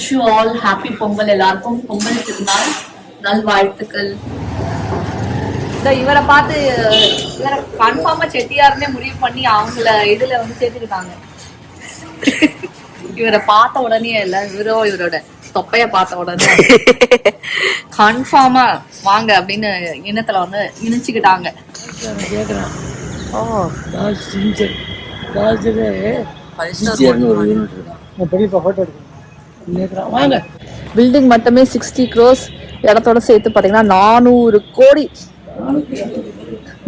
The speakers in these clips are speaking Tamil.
Wish you all happy Pongal. எல்லாருக்கும் பொங்கல் திருநாள் நல்வாழ்த்துக்கள். இவரை பார்த்து இவரை கன்ஃபார்மா செட்டியாருன்னே முடிவு பண்ணி அவங்கள இதுல வந்து சேர்த்துக்கிட்டாங்க. இவரை பார்த்த உடனே இல்ல, இவரோட தொப்பைய பார்த்த உடனே கன்ஃபார்மா வாங்க அப்படின்னு இனத்துல வந்து இணைச்சுக்கிட்டாங்க. பில்டிங் மட்டுமே 60 crores, இடத்தோட சேர்த்து பாத்தீங்கன்னா 400 கோடி,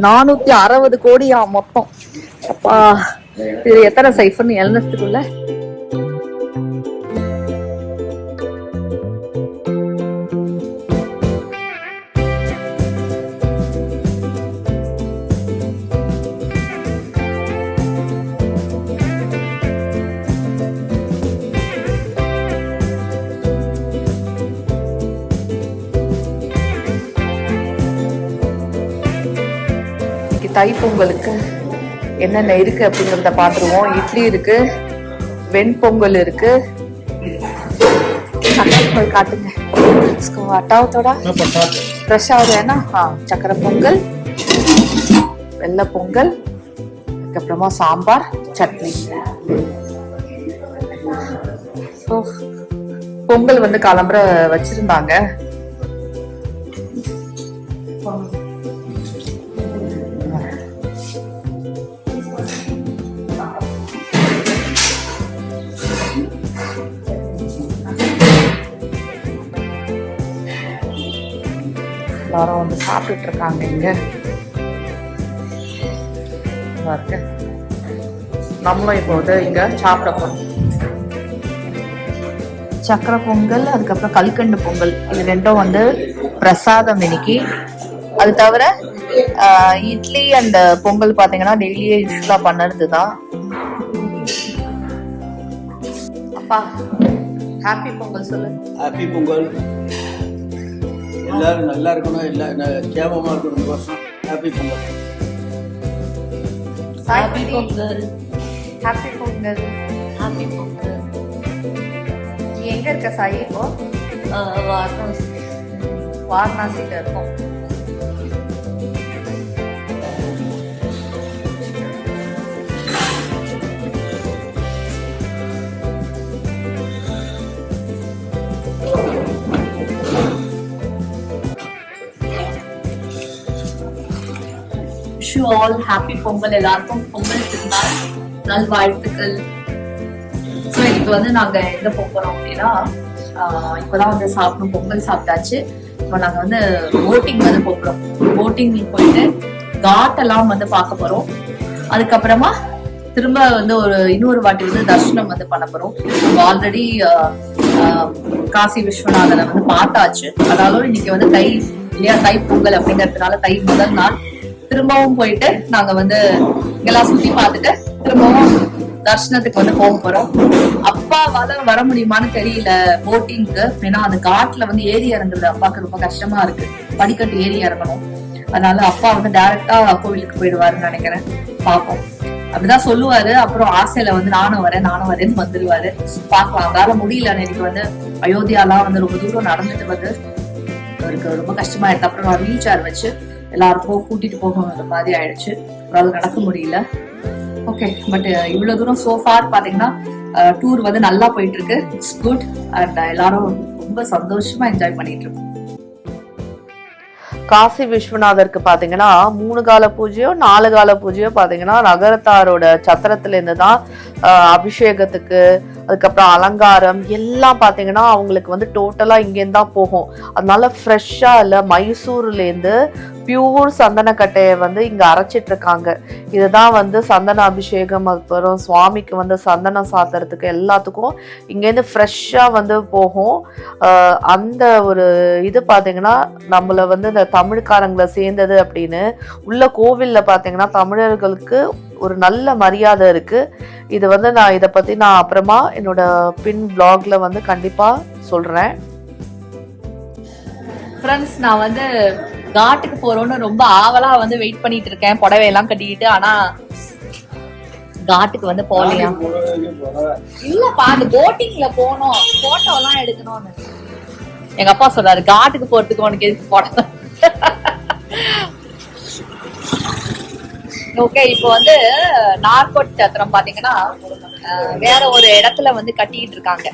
460 கோடியா மொத்தம். அப்பா, இது எத்தனை சைஃபர்னு எழுதுறதுக்குள்ள தைப்பொங்கலுக்கு என்னென்ன இருக்கு அப்படிங்கிறத பாத்துருவோம். இட்லி இருக்கு, வெண்பொங்கல் இருக்கு. பொங்கல் காட்டுங்க அட்டாவத்தோட பிரசாதம் என்ன, சக்கரை பொங்கல், வெள்ளை பொங்கல், அதுக்கப்புறமா சாம்பார், சட்னி. பொங்கல் வந்து காலம்பரை வச்சிருந்தாங்க. எல்லாரும் வந்து சாப்பிட்டுட்டு இருக்காங்க. இங்க நம்மளும் இப்போ வந்து இங்க சாப்பிட போறோம். சக்கரை பொங்கல், அதுக்கப்புறம் கல்கண்டு பொங்கல், இது ரெண்டும் வந்து பிரசாதம் இன்னைக்கு. அது தவிர இட்லி அண்ட் பொங்கல் பாத்தீங்கன்னா டெய்லியே யூஸ்ஃபுல்லா பண்ணறதுதான். அப்பா ஹாப்பி பொங்கல் சொல்லு. ஹாப்பி பொங்கல். எல்லாரும் நல்லா இருக்கணும், எல்லா கேமமா இருக்கணும். இந்த வருஷம் happy Pongal. Happy Pongal. Happy Pongal. Happy Pongal. நீ எங்க இருக்க சாயி இப்போ? வாரணாசியில இருக்கோம். Wish you all happy Pongal. எல்லாருக்கும் பொங்கல் திருநாள் நல்வாழ்த்துக்கள். ஸோ இன்னைக்கு வந்து நாங்க எங்க போறோம் அப்படின்னா, இப்பதான் வந்து சாப்பிடணும், பொங்கல் சாப்பிட்டாச்சு. இப்போ நாங்க வந்து போட்டிங் வந்து போறோம். போட்டிங் போயிட்டு காட் எல்லாம் வந்து பார்க்க போறோம். அதுக்கப்புறமா திரும்ப வந்து இன்னொரு வாட்டி வந்து தர்ஷனம் வந்து பண்ண போறோம். ஆல்ரெடி காசி விஸ்வநாதனை வந்து பார்த்தாச்சு. அதாவது இன்னைக்கு வந்து தை இல்லையா, தை பொங்கல் அப்படிங்கறதுனால தை முதல் நாள் திரும்பவும் போயிட்டு நாங்க வந்து எல்லாம் சுத்தி பார்த்துட்டு திரும்பவும் தர்ஷனத்துக்கு வந்து போக போறோம். அப்பாவால வர முடியுமான்னு தெரியல போட்டிங்க்கு. ஏன்னா அந்த காட்டுல வந்து ஏறி இறங்குறது அப்பாவுக்கு ரொம்ப கஷ்டமா இருக்கு. படிக்கட்டு ஏறி இறங்கணும். அதனால அப்பா வந்து டைரக்டா கோவிலுக்கு போயிடுவாருன்னு நினைக்கிறேன். பாப்போம், அப்படிதான் சொல்லுவாரு. அப்புறம் ஆசையில வந்து நானும் வரேன்னு வந்துருவாரு. பாக்கலாம், வேற முடியல. இன்னைக்கு வந்து அயோத்தியாலாம் வந்து ரொம்ப தூரம் நடந்துட்டு வந்து அவருக்கு ரொம்ப கஷ்டமா ஆயிடுச்சு. அப்புறம் நான் வீல் சேர் வச்சு எல்லாருக்கும் கூட்டிட்டு போகணுன்ற மாதிரி ஆயிடுச்சு. அதாவது நடக்க முடியல. ஓகே, பட் இவ்வளவு தூரம் சோ ஃபார் பாத்தீங்கன்னா டூர் வந்து நல்லா போயிட்டு இருக்கு. இட்ஸ் குட் அண்ட் எல்லாரும் ரொம்ப சந்தோஷமா என்ஜாய் பண்ணிட்டு இருக்கோம். காசி விஸ்வநாதருக்கு பாத்தீங்கன்னா 3 கால பூஜையோ 4 கால பூஜையோ பாத்தீங்கன்னா நகரத்தாரோட சத்திரத்துல இருந்து தான் அபிஷேகத்துக்கு, அதுக்கப்புறம் அலங்காரம் எல்லாம் பாத்தீங்கன்னா அவங்களுக்கு வந்து டோட்டலா இங்கேருந்து தான் போகும். அதனால ஃப்ரெஷ்ஷா இல்ல, மைசூர்ல இருந்து பியூர் சந்தனக்கட்டையை வந்து இங்க அரைச்சிட்டு இருக்காங்க. இதுதான் வந்து சந்தன அபிஷேகம், அப்புறம் சுவாமிக்கு வந்து சந்தனம் சாத்துறதுக்கு எல்லாத்துக்கும் இங்கேருந்து ஃப்ரெஷ்ஷா வந்து போகும். அந்த ஒரு இது பாத்தீங்கன்னா நம்மள வந்து இந்த தமிழ்காரங்களை சேர்ந்தது அப்படின்னு உள்ள கோவில்ல பாத்தீங்கன்னா தமிழர்களுக்கு ஒரு நல்ல மரியாதை இருக்கு. இது வந்து இதை பத்தி நான் அப்புறமா என்னோட பின் பிளாக்ல வந்து கண்டிப்பா சொல்றேன். ஃப்ரெண்ட்ஸ், நான் வந்து காட்டுக்கு போறோம்னு ரொம்ப ஆவலா வந்து வெயிட் பண்ணிட்டு இருக்கேன், புடவையெல்லாம் கட்டிக்கிட்டு. ஆனா காட்டுக்கு வந்து போகலையா? இல்லப்பா, அந்த போட்டிங்ல போனோம், போட்டோ எல்லாம் எடுக்கணும்னு எங்க அப்பா சொல்றாரு. காட்டுக்கு போறதுக்கு உனக்கு எதுக்கு போட? ஓகே, இப்போ வந்து நார்கோட் சத்திரம் பாத்தீங்கன்னா வேற ஒரு இடத்துல வந்து கட்டிட்டு இருக்காங்க.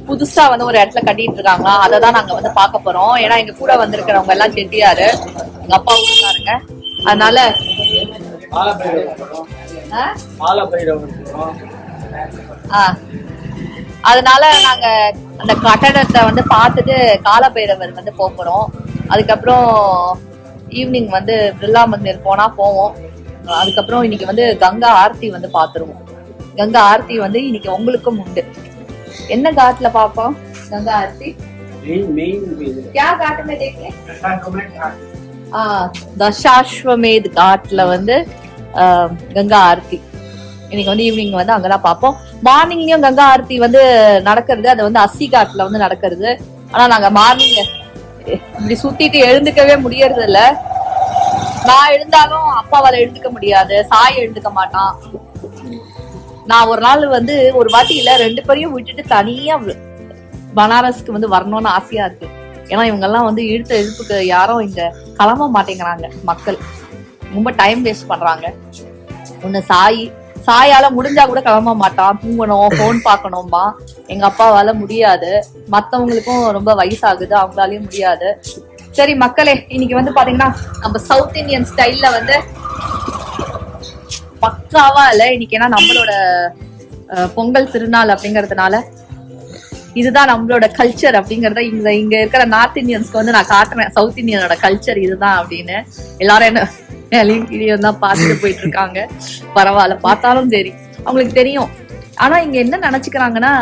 புதுசா வந்து ஒரு இடத்துல கட்டிட்டு இருக்காங்களா, அததான் நாங்க வந்து பார்க்க போறோம். ஏன்னா எங்க கூட வந்திருக்கிறவங்க எல்லாம் செட்டியாரு, எங்க அப்பா ஊருக்காருங்க. அதனால அதனால நாங்க அந்த கட்டடத்தை வந்து பார்த்துட்டு காலபைரவர் வந்து போறோம். அதுக்கப்புறம் ஈவினிங் வந்து பிர்லா மந்திர் போனா போவோம். அதுக்கப்புறம் இன்னைக்கு வந்து கங்கா ஆர்த்தி வந்து பாத்துருவோம். கங்கா ஆர்த்தி வந்து இன்னைக்கு உங்களுக்கும் உண்டு. என்ன காட்டுல பாப்போம் கங்கா ஆர்த்தி? क्या घाट में देखे? தசாஸ்வமேத் காட்டுல வந்து கங்கா ஆர்த்தி இன்னைக்கு வந்து ஈவினிங் வந்து அங்கதான் பாப்போம். மார்னிங்லயும் கங்கா ஆர்த்தி வந்து நடக்கிறது, அது வந்து அஸ்ஸி காட்டுல வந்து நடக்கிறது. ஆனா நாங்க மார்னிங் இப்படி சுத்திட்டு எழுந்துக்கவே முடியறது இல்ல. நான் எழுந்தாலும் அப்பாவால எழுந்துக்க முடியாது, சாய் எழுந்துக்க மாட்டான். நான் ஒரு நாள் வந்து ஒரு வாட்டி இல்ல 2 பேரையும் விட்டுட்டு தனியா பனாரஸ்க்கு வந்து வரணும்னு ஆசையா இருக்கு. ஏன்னா இவங்க எல்லாம் வந்து இழுப்புக்கு யாரும் இங்க கிளம்ப மாட்டேங்கிறாங்க. மக்கள் ரொம்ப டைம் வேஸ்ட் பண்றாங்க. ஒண்ணு சாயால முடிஞ்சா கூட கிளம்ப மாட்டான், தூங்கணும், போன் பாக்கணும்பா. எங்க அப்பாவால முடியாது, மத்தவங்களுக்கும் ரொம்ப வயசாகுது, அவங்களாலயும் முடியாது. சரி மக்களே, இன்னைக்கு வந்து பாத்தீங்கன்னா நம்ம சவுத் இந்தியன் ஸ்டைல்ல வந்து பக்காவா இல்ல இன்னைக்கு. ஏன்னா நம்மளோட பொங்கல் திருநாள் அப்படிங்கறதுனால இதுதான் நம்மளோட கல்ச்சர் அப்படிங்கறத இங்க இருக்கிற நார்த் இந்தியன்ஸ்க்கு வந்து நான் காட்டுறேன். சவுத் இந்தியனோட கல்ச்சர் இதுதான் அப்படின்னு. எல்லாரும் என்ன வீடியோ தான் பார்த்துட்டு போயிட்டு இருக்காங்க. பரவாயில்ல, பார்த்தாலும் சரி, அவங்களுக்கு தெரியும். ஆனா இங்க என்ன நினைச்சுக்கிறாங்கன்னா,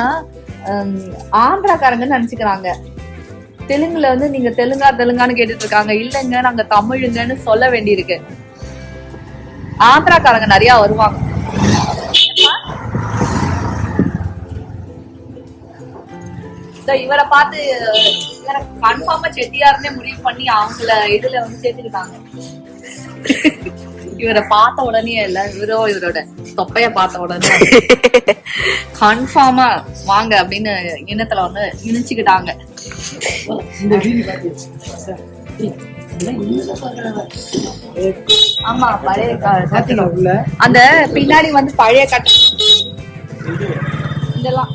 ஆந்திராக்காரங்கன்னு நினைச்சுக்கிறாங்க. தெலுங்குல வந்து நீங்க தெலுங்கான்னு கேட்டுட்டு இருக்காங்க. இல்லைங்க, நாங்க தமிழுங்கன்னு சொல்ல வேண்டியிருக்கு. ஆந்திராக்காரங்க நிறைய வருவாங்க. இவரை பார்த்து கன்ஃபார்மா செட்டியாருன்னே முடிவு பண்ணி அவங்கள இதுல வந்து சேர்த்துக்கிட்டாங்க. இவரை பார்த்த உடனே இல்ல, இவரோட தொப்பைய பார்த்த உடனே கன்ஃபார்மா வாங்க அப்படின்னு இனத்துல வந்து இணைச்சுக்கிட்டாங்க. ஆமா, பழைய அந்த பின்னாடி வந்து பழைய கட்ட இதெல்லாம்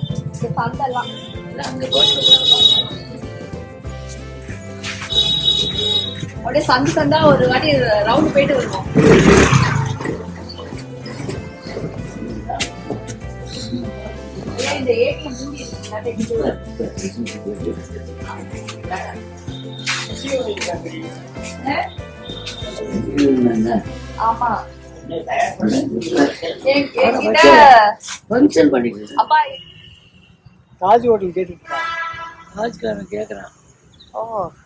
சந்தெல்லாம் அப்படியே சந்தா ஒரு வாட்டி ரவுண்ட் போயிட்டு வருவோம். இந்த ஆமா அப்பா தாஜ் ஹோட்டல் கேட்டுட்டு தாஜ்காரன் கேட்குறான்.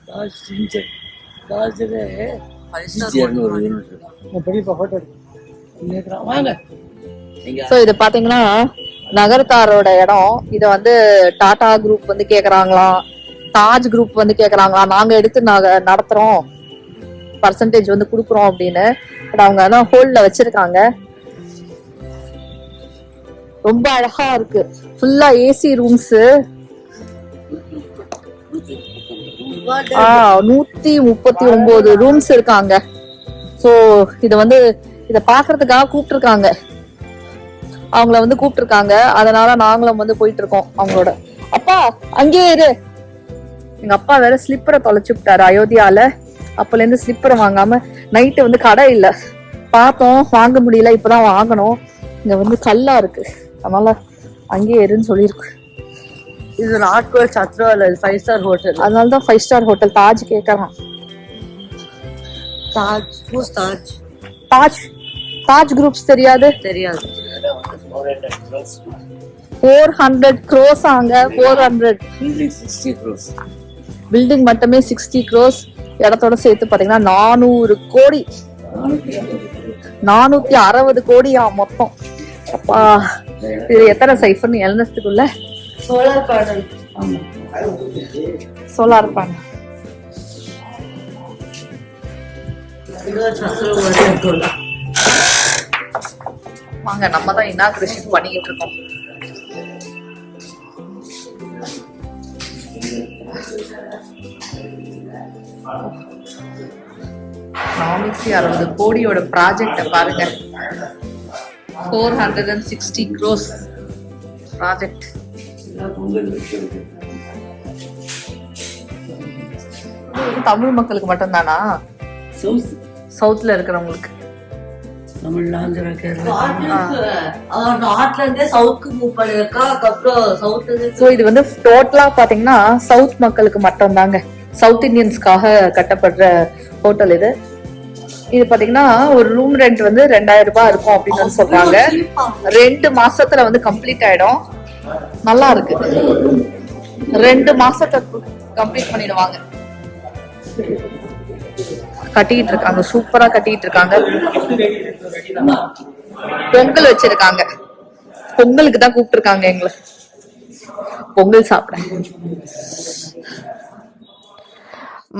தாஜ் பெரியப்பா ஹோட்டல் கேட்குறான், வாங்க. ஸோ இது பாத்தீங்கன்னா நகர்த்தாரோட இடம். இதை வந்து டாடா குரூப் வந்து கேக்குறாங்களாம், தாஜ் குரூப் வந்து கேக்குறாங்களாம். நாங்க எடுத்து நடத்துறோம், பர்சன்டேஜ் வந்து குடுக்குறோம் அப்படின்னு. பட் அவங்க அதான் ஹோல்ட்ல வச்சிருக்காங்க. ரொம்ப அழகா இருக்கு, ஃபுல்லா ஏசி ரூம்ஸ். 139 ரூம்ஸ் இருக்காங்க. சோ இத பாக்குறதுக்காக கூப்பிட்டுருக்காங்க, அவங்கள வந்து கூப்பிட்டுருக்காங்க. அதனால நாங்களும் வந்து போயிட்டு இருக்கோம் அவங்களோட. அப்பா அங்கேயே இரு. எங்க அப்பா வேற ஸ்லிப்பரை தொலைச்சு விட்டாரு அயோத்தியால. அப்பல இருந்து ஸ்லிப்பரை வாங்காம, நைட்டு வந்து கடை இல்ல, பார்த்தோம் வாங்க முடியல, இப்பதான் வாங்கணும். இங்க வந்து கல்லா இருக்கு, அதனால அங்கேயே இருன்னு சொல்லிருக்கு. இது நாட்கோல் சத்ரா இல்ல 5 ஸ்டார் ஹோட்டல், அதனாலதான் 5 ஸ்டார் ஹோட்டல். தாஜ் கேட்கறான். தாஜ் குரூப்ஸ் தெரியாது? 400 crores ஆங்க. 400 பில்டிங் மட்டுமே 60 crores. இடத்தோட சேர்த்து பாத்தீங்கன்னா 400 கோடி, 460 கோடியா மொத்தம். அப்பா, இது எத்தனை சைஃபர்னு எழுதுறதுக்குள்ள. Solar panel. வாங்க நம்ம தான் இனாகிரேஷன் பண்ணிக்கிட்டு இருக்கோம். ₹460 கோடியோட ப்ராஜெக்ட பாருங்க. 460 crores ப்ராஜெக்ட். தமிழ் மக்களுக்கு மட்டும்தானா? சவுத்ல இருக்கிறவங்களுக்கு. தமிழ்நாடு நார்த்ல இருந்தே சவுத்துக்கு மூவ் பண்ணிருக்கா. அதுக்கப்புறம் சவுத். ஸோ இது வந்து டோட்டலா பாத்தீங்கன்னா சவுத் மக்களுக்கு மட்டும் தாங்க, சவுத் இந்தியன்ஸ்க்காக கட்டப்படுற ஹோட்டல் இது. இது பாத்தீங்கன்னா ஒரு ரூம் ரெண்ட் வந்து 2000 ரூபாய் இருக்கும் அப்படின்னு வந்து சொல்றாங்க. 2 மாசத்துல வந்து கம்ப்ளீட் ஆயிடும். நல்லா இருக்கு. 2 மாசத்தை கம்ப்ளீட் பண்ணிடுவாங்க. கட்டிட்டு இருக்காங்க, சூப்பரா கட்டிட்டு இருக்காங்க. பொங்கல் வச்சிருக்காங்க. பொங்கலுக்கு தான் கூப்பிட்டு இருக்காங்க எங்களை, பொங்கல் சாப்பிட.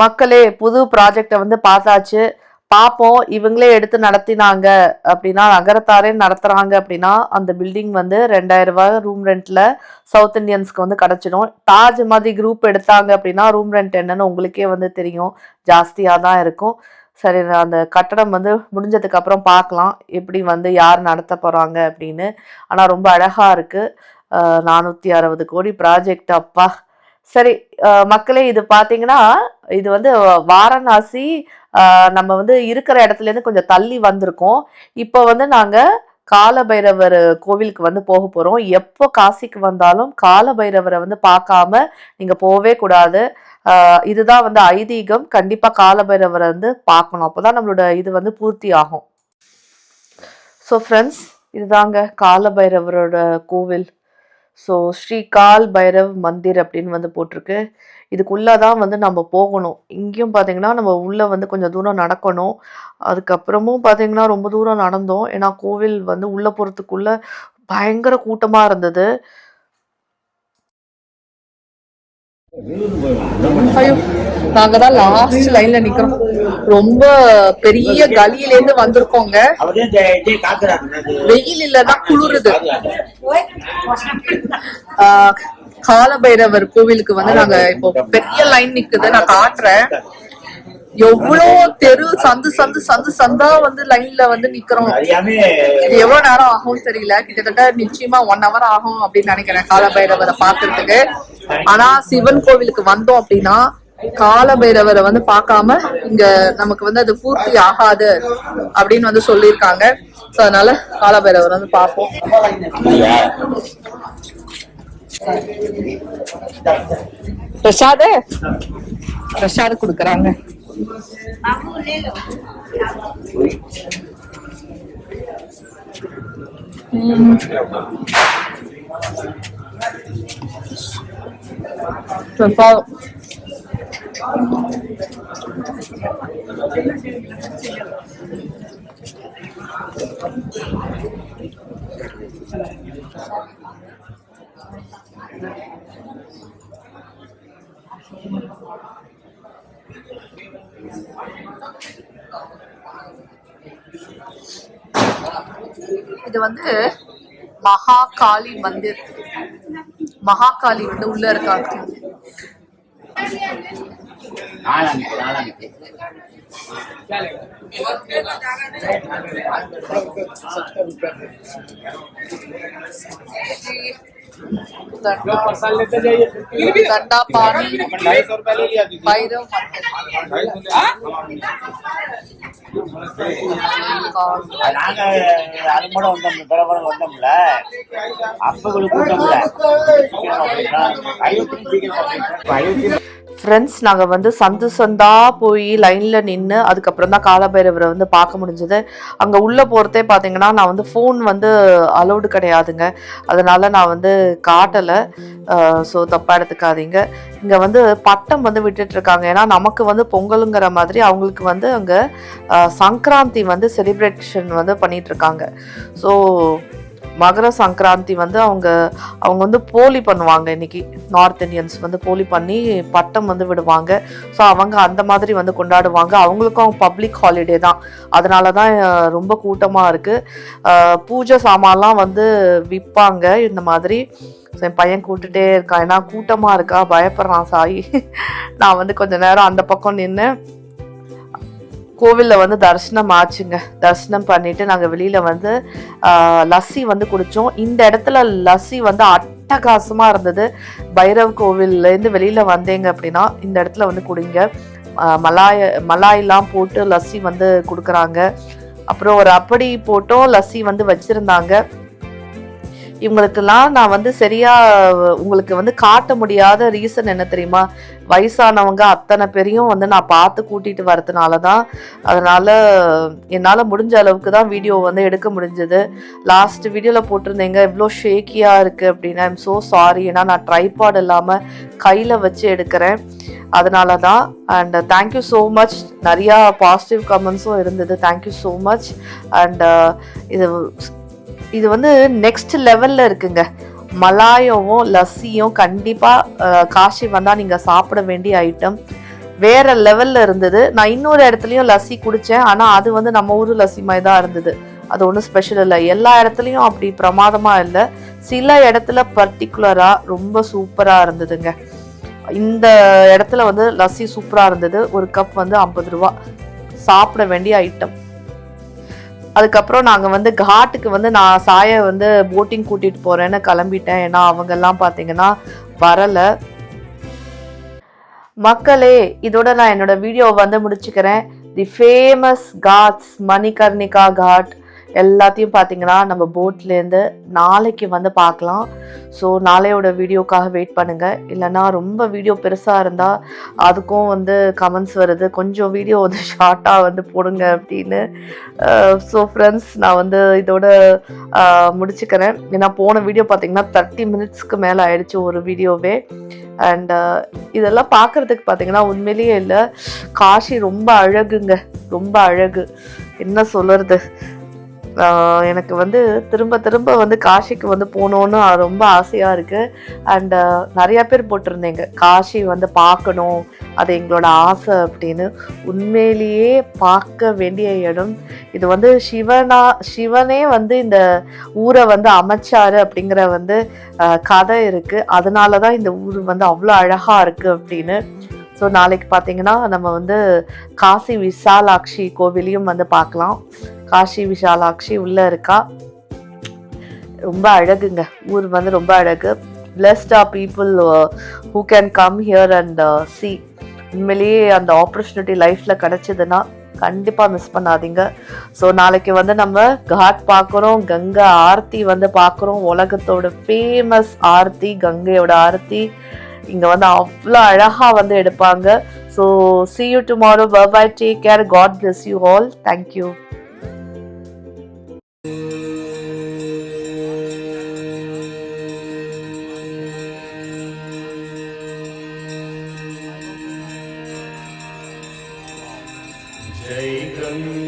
மக்களே, புது ப்ராஜெக்ட வந்து பார்த்தாச்சு. பார்ப்போம். இவங்களே எடுத்து நடத்தினாங்க அப்படின்னா, நகரத்தாரே நடத்துறாங்க அப்படின்னா, அந்த பில்டிங் வந்து 2000 ரூபாய் ரூம் ரெண்ட்ல சவுத் இந்தியன்ஸ்க்கு வந்து கிடைச்சிடும். தாஜ் மாதிரி குரூப் எடுத்தாங்க அப்படின்னா ரூம் ரெண்ட் என்னன்னு உங்களுக்கே வந்து தெரியும், ஜாஸ்தியா தான் இருக்கும். சரி, அந்த கட்டடம் வந்து முடிஞ்சதுக்கு அப்புறம் பார்க்கலாம் எப்படி வந்து யார் நடத்த போறாங்க அப்படின்னு. ஆனா ரொம்ப அழகா இருக்கு. 460 கோடி ப்ராஜெக்ட், அப்பா. சரி மக்களே, இது பாத்தீங்கன்னா இது வந்து வாரணாசி. நம்ம வந்து இருக்கிற இடத்துல இருந்து கொஞ்சம் தள்ளி வந்திருக்கோம். இப்போ வந்து நாங்க காலபைரவர் கோவிலுக்கு வந்து போக போறோம். எப்போ காசிக்கு வந்தாலும் காலபைரவரை வந்து பார்க்காம நீங்க போவே கூடாது. இதுதான் வந்து ஐதீகம். கண்டிப்பா காலபைரவரை வந்து பார்க்கணும், அப்போதான் நம்மளோட இது வந்து பூர்த்தி ஆகும். ஸோ ஃப்ரெண்ட்ஸ், இதுதாங்க காலபைரவரோட கோவில். ஸோ ஸ்ரீ கால் பைரவ் மந்திர் அப்படின்னு வந்து போட்டிருக்கு. இதுக்குள்ளதான் வந்து நம்ம போகணும். இங்கேயும் பார்த்தீங்கன்னா நம்ம உள்ள வந்து கொஞ்சம் தூரம் நடக்கணும். அதுக்கப்புறமும் பார்த்தீங்கன்னா ரொம்ப தூரம் நடந்தோம். ஏன்னா கோவில் வந்து உள்ள போறதுக்குள்ள பயங்கர கூட்டமா இருந்தது. ஐயோ, நாங்க தான் லாஸ்ட் லைன்ல நிக்கிறோம். ரொம்ப பெரிய கலியில இருந்து வந்திருக்கோங்க. வெயில் இல்லதான் குளிருது. காலபைரவர் கோவிலுக்கு வந்து நாங்க இப்போ பெரிய லைன் நிக்குது, நான் காட்டுறேன். எவ்வளோ தெரு சந்து சந்து சந்து சந்தா வந்து லைன்ல வந்து நிக்கிறோம். இது எவ்வளவு நேரம் ஆகும் தெரியல. கிட்டத்தட்ட நிச்சயமா 1 hour ஆகும் அப்படின்னு நினைக்கிறேன் காலபைரவரை பாக்குறதுக்கு. ஆனா சிவன் கோவிலுக்கு வந்தோம் அப்படின்னா காலபைரவரை வந்து பார்க்காம இங்க நமக்கு வந்து அது பூர்த்தி ஆகாது அப்படின்னு வந்து சொல்லியிருக்காங்க. சோ அதனால காலபைரவர் வந்து பார்ப்போம். பிரசாத் பிரசாத் கொடுக்கறாங்க. இது வந்து மகாகாளி மந்திர். மகாகாளி வந்து உள்ள இருக்காங்க. दंडा पानी 250 रुपए ले लिया दीदी। भैरव ஃப்ரெண்ட்ஸ், நாங்கள் வந்து சந்து சந்தா போய் லைனில் நின்று அதுக்கப்புறம் தான் காலபைரவரை வந்து பார்க்க முடிஞ்சது. அங்கே உள்ளே போகிறதே பார்த்தீங்கன்னா நான் வந்து ஃபோன் வந்து அலௌடு கிடையாதுங்க, அதனால் நான் வந்து காட்டலை. ஸோ தப்பாக எடுத்துக்காதீங்க. இங்கே வந்து பட்டம் வந்து விட்டுட்ருக்காங்க. ஏன்னா நமக்கு வந்து பொங்கலுங்கிற மாதிரி அவங்களுக்கு வந்து அங்கே சங்கராந்தி வந்து செலிப்ரேஷன் வந்து பண்ணிகிட்ருக்காங்க. ஸோ மகர சங்கராந்தி வந்து அவங்க வந்து போலி பண்ணுவாங்க. இன்னைக்கு நார்த் இந்தியன்ஸ் வந்து போலி பண்ணி பட்டம் வந்து விடுவாங்க. ஸோ அவங்க அந்த மாதிரி வந்து கொண்டாடுவாங்க. அவங்களுக்கும் பப்ளிக் ஹாலிடே தான், அதனால தான் ரொம்ப கூட்டமாக இருக்குது. பூஜை சாமான்லாம் வந்து விற்பாங்க இந்த மாதிரி. ஸோ என் பையன் கூட்டுட்டே இருக்கான், ஏன்னா கூட்டமாக இருக்கா, பயப்படுறான் சாய். நான் வந்து கொஞ்ச நேரம் அந்த பக்கம் நின்று கோவிலில் வந்து தரிசனம் ஆச்சுங்க. தரிசனம் பண்ணிட்டு நாங்கள் வெளியில் வந்து லஸ்ஸி வந்து குடித்தோம். இந்த இடத்துல லஸ்ஸி வந்து அட்டகாசமாக இருந்தது. பைரவ் கோவில்லேருந்து வெளியில் வந்தேங்க அப்படின்னா இந்த இடத்துல வந்து குடிங்க. மலாயெல்லாம் போட்டு லஸ்ஸி வந்து கொடுக்குறாங்க. அப்புறம் ஒரு அப்படி போட்டும் லஸ்ஸி வந்து வச்சுருந்தாங்க. இவங்களுக்கெல்லாம் நான் வந்து சரியா உங்களுக்கு வந்து காட்ட முடியாத ரீசன் என்ன தெரியுமா? வயசானவங்க அத்தனை பேரையும் வந்து நான் பார்த்து கூட்டிட்டு வரதுனால தான். அதனால என்னால் முடிஞ்ச அளவுக்கு தான் வீடியோ வந்து எடுக்க முடிஞ்சது. லாஸ்ட் வீடியோவில் போட்டிருந்தீங்க இவ்வளோ ஷேக்கியாக இருக்குது அப்படின்னு. ஐம் ஸோ சாரி, ஏன்னா நான் ட்ரைபாட் இல்லாமல் கையில் வச்சு எடுக்கிறேன், அதனால தான். அண்ட் தேங்க்யூ ஸோ மச், நிறையா பாசிட்டிவ் கமெண்ட்ஸும் இருந்தது. Thank you so much. அண்ட் இது வந்து நெக்ஸ்ட் லெவலில் இருக்குங்க. மலாயவும் லஸ்ஸியும் கண்டிப்பாக காஷி வந்தால் நீங்கள் சாப்பிட வேண்டிய ஐட்டம். வேறு லெவலில் இருந்தது. நான் இன்னொரு இடத்துலையும் லஸ்ஸி குடித்தேன், ஆனால் அது வந்து நம்ம ஊர் லஸ்ஸி மாதிரி தான் இருந்தது. அது ஒன்றும் ஸ்பெஷல் இல்லை. எல்லா இடத்துலையும் அப்படி பிரமாதமாக இல்லை, சில இடத்துல பர்டிகுலராக ரொம்ப சூப்பராக இருந்ததுங்க. இந்த இடத்துல வந்து லஸ்ஸி சூப்பராக இருந்தது. ஒரு கப் வந்து 50 ரூபா, சாப்பிட வேண்டிய ஐட்டம். அதுக்கப்புறம் நாங்கள் வந்து காட்டுக்கு வந்து நான் சாயை வந்து போட்டிங் கூட்டிகிட்டு போகிறேன்னு கிளம்பிட்டேன். ஏன்னா அவங்கெல்லாம் பார்த்தீங்கன்னா வரலை. மக்களே, இதோட நான் என்னோட வீடியோவை வந்து முடிச்சுக்கிறேன். தி ஃபேமஸ் காட்ஸ் மணிகர்ணிகா காட் எல்லாத்தையும் பார்த்தீங்கன்னா நம்ம போட்லேருந்து நாளைக்கு வந்து பார்க்கலாம். ஸோ நாளையோட வீடியோக்காக வெயிட் பண்ணுங்கள். இல்லைன்னா ரொம்ப வீடியோ பெருசாக இருந்தால் அதுக்கும் வந்து கமெண்ட்ஸ் வருது, கொஞ்சம் வீடியோ வந்து ஷார்ட்டாக வந்து போடுங்க அப்படின்னு. ஸோ ஃப்ரெண்ட்ஸ், நான் வந்து இதோட முடிச்சுக்கிறேன். ஏன்னா போன வீடியோ பார்த்தீங்கன்னா 30 மினிட்ஸ்க்கு மேலே ஆயிடுச்சு ஒரு வீடியோவே. அண்ட் இதெல்லாம் பார்க்குறதுக்கு பார்த்தீங்கன்னா உண்மையிலேயே இல்லை, காஷி ரொம்ப அழகுங்க, ரொம்ப அழகு. என்ன சொல்கிறது, எனக்கு வந்து திரும்ப திரும்ப வந்து காஷிக்கு வந்து போகணுன்னு ரொம்ப ஆசையாக இருக்குது. அண்ட் நிறையா பேர் போட்டிருந்தீங்க காஷி வந்து பார்க்கணும், அது எங்களோட ஆசை அப்படின்னு. உண்மையிலேயே பார்க்க வேண்டிய இடம் இது. வந்து சிவனே வந்து இந்த ஊரை வந்து அமைச்சாரு அப்படிங்கிற வந்து கதை இருக்குது. அதனால தான் இந்த ஊர் வந்து அவ்வளோ அழகாக இருக்குது அப்படின்னு. ஸோ நாளைக்கு பார்த்தீங்கன்னா நம்ம வந்து காசி விசாலாட்சி கோவிலையும் வந்து பார்க்கலாம். காசி விசாலாட்சி உள்ளே இருக்கா, ரொம்ப அழகுங்க. ஊர் வந்து ரொம்ப அழகு. Blessed are people who can come here and see. உண்மையிலேயே அந்த ஆப்பர்ச்சுனிட்டி லைஃப்பில் கிடச்சிதுன்னா கண்டிப்பாக மிஸ் பண்ணாதீங்க. ஸோ நாளைக்கு வந்து நம்ம காட் பார்க்குறோம், கங்கை ஆர்த்தி வந்து பார்க்குறோம். உலகத்தோட ஃபேமஸ் ஆர்த்தி, கங்கையோட ஆர்த்தி இங்கே வந்து அவ்வளோ அழகாக வந்து எடுப்பாங்க. So see you tomorrow. Bye bye, take care, God bless you all. Thank you. जय गंगा